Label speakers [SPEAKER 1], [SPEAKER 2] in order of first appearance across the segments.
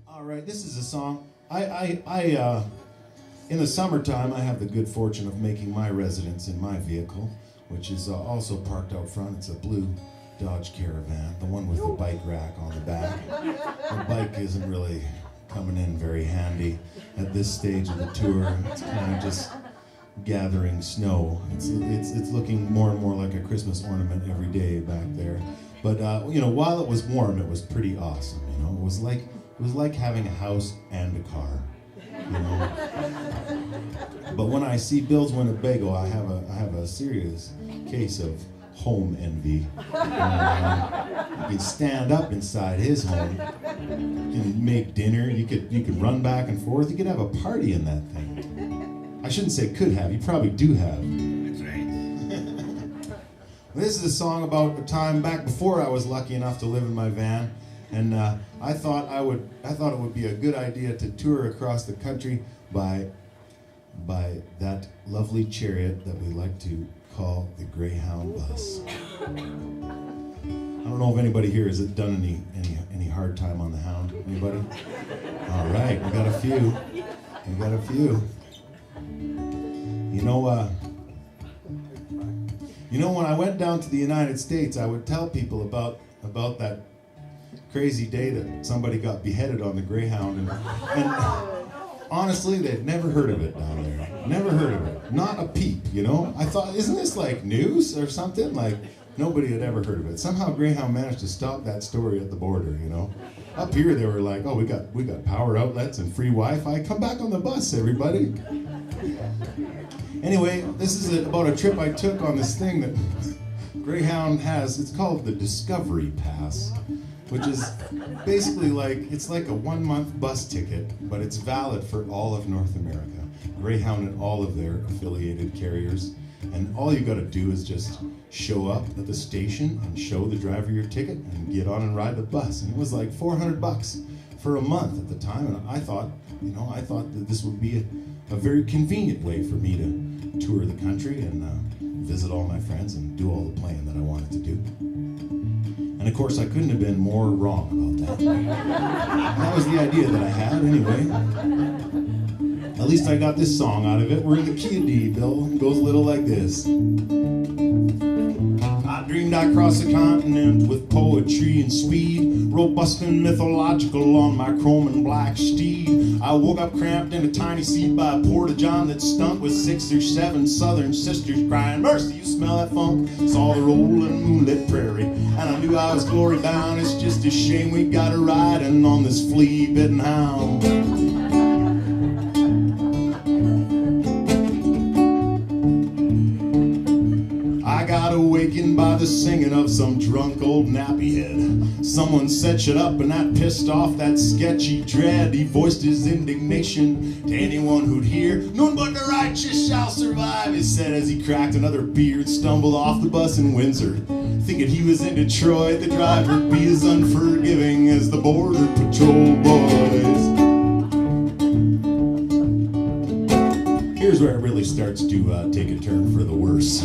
[SPEAKER 1] All right, this is a song. In the summertime, I have the good fortune of making my residence in my vehicle, which is also parked out front. It's a blue Dodge Caravan, the one with the bike rack on the back. The bike isn't really coming in very handy at this stage of the tour. It's kind of just gathering snow. It's looking more and more like a Christmas ornament every day back there. But while it was warm, it was pretty awesome. It was like having a house and a car. But when I see Bill's Winnebago, I have a serious case of home envy. You can stand up inside his home. You can make dinner. You could run back and forth. You could have a party in that thing. I shouldn't say could have. You probably do have.
[SPEAKER 2] That's right.
[SPEAKER 1] This is a song about a time back before I was lucky enough to live in my van, and I thought it would be a good idea to tour across the country by that lovely chariot that we like to call the Greyhound bus. I don't know if anybody here has done any hard time on the Hound. Anybody? All right, we got a few. When I went down to the United States, I would tell people about that crazy day that somebody got beheaded on the Greyhound, and honestly, they'd never heard of it down there. Never heard of it. Not a peep, I thought, isn't this like news or something? Like, nobody had ever heard of it. Somehow Greyhound managed to stop that story at the border, Up here, they were like, oh, we got power outlets and free Wi-Fi. Come back on the bus, everybody. Anyway, this is about a trip I took on this thing that Greyhound has. It's called the Discovery Pass, which is basically it's like a 1-month bus ticket, but it's valid for all of North America. Greyhound and all of their affiliated carriers. And all you gotta do is just show up at the station and show the driver your ticket and get on and ride the bus. And it was like $400 for a month at the time. And I thought that this would be a very convenient way for me to tour the country and visit all my friends and do all the playing that I wanted to do. And of course, I couldn't have been more wrong about that. That was the idea that I had, anyway. At least I got this song out of it. We're in the key of D, Bill. It goes a little like this. I dreamed I crossed the continent with poetry and speed, robust and mythological on my chrome and black steed. I woke up cramped in a tiny seat by a porta-john that stunk with 6 or 7 southern sisters crying, mercy, you smell that funk? Saw the rolling moonlit prairie, and I knew I was glory bound. It's just a shame we got her riding on this flea-bitten hound. Awakened by the singing of some drunk old nappy head. Someone said shut up, and that pissed off that sketchy dread. He voiced his indignation to anyone who'd hear. None but the righteous shall survive, he said as he cracked another beer and stumbled off the bus in Windsor. Thinking he was in Detroit, the driver would be as unforgiving as the Border Patrol boys. Here's where it really starts to take a turn for the worse.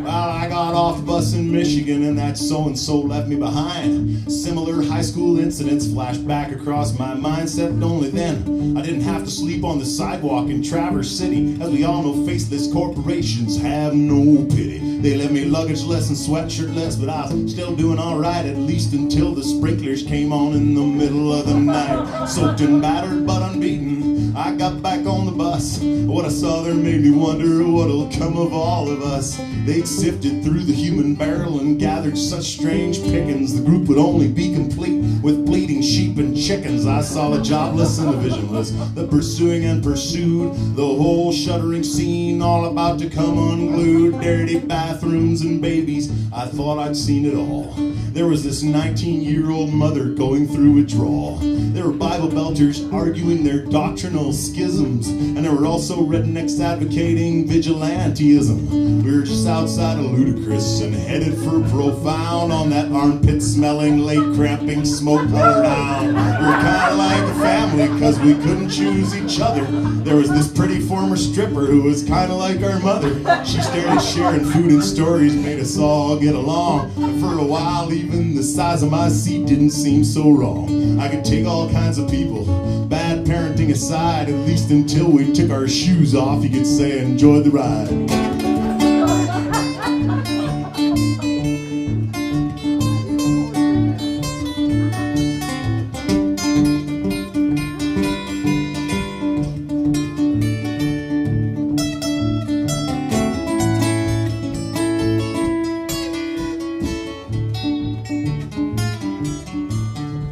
[SPEAKER 1] I got off the bus in Michigan, and that so-and-so left me behind. Similar high school incidents flashed back across my mind, except only then I didn't have to sleep on the sidewalk in Traverse City. As we all know, faceless corporations have no pity. They left me luggage-less and sweatshirtless, but I was still doing alright, at least until the sprinklers came on in the middle of the night. Soaked and battered but unbeaten, I got back on the bus. What I saw there made me wonder what'll come of all of us. They'd sifted through the human barrel and gathered such strange pickings. The group would only be complete with bleeding sheep and chickens. I saw the jobless and the visionless, the pursuing and pursued, the whole shuddering scene all about to come unglued. Dirty bathrooms and babies, I thought I'd seen it all. There was this 19-year-old mother going through withdrawal. There were Bible belters arguing their doctrinal schisms, and there were also rednecks advocating vigilantism. We were just outside of ludicrous and headed for profound on that armpit-smelling, late cramping, smoke-colored hound. We're kinda like a family, cause we couldn't choose each other. There was this pretty former stripper who was kinda like our mother. She started sharing food and stories, made us all get along. And for a while, even the size of my seat didn't seem so wrong. I could take all kinds of people, bad parenting aside, at least until we took our shoes off, you could say I enjoyed the ride.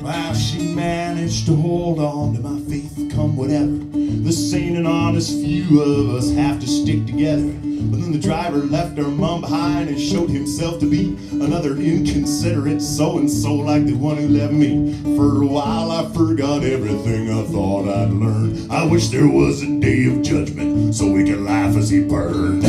[SPEAKER 1] Wow, she managed to hold on to my faith come whatever. The sane and honest few of us have to stick together. But then the driver left our mom behind and showed himself to be another inconsiderate so-and-so like the one who left me. For a while I forgot everything I thought I'd learned. I wish there was a day of judgment so we could laugh as he burned.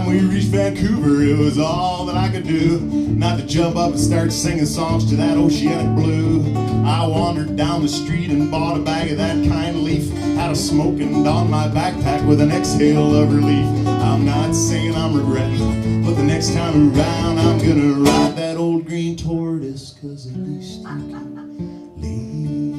[SPEAKER 1] We reached Vancouver, it was all that I could do, not to jump up and start singing songs to that oceanic blue. I wandered down the street and bought a bag of that kind of leaf, had a smoke and donned my backpack with an exhale of relief. I'm not saying I'm regretting, but the next time around I'm gonna ride that old green tortoise, cause at least you can leave.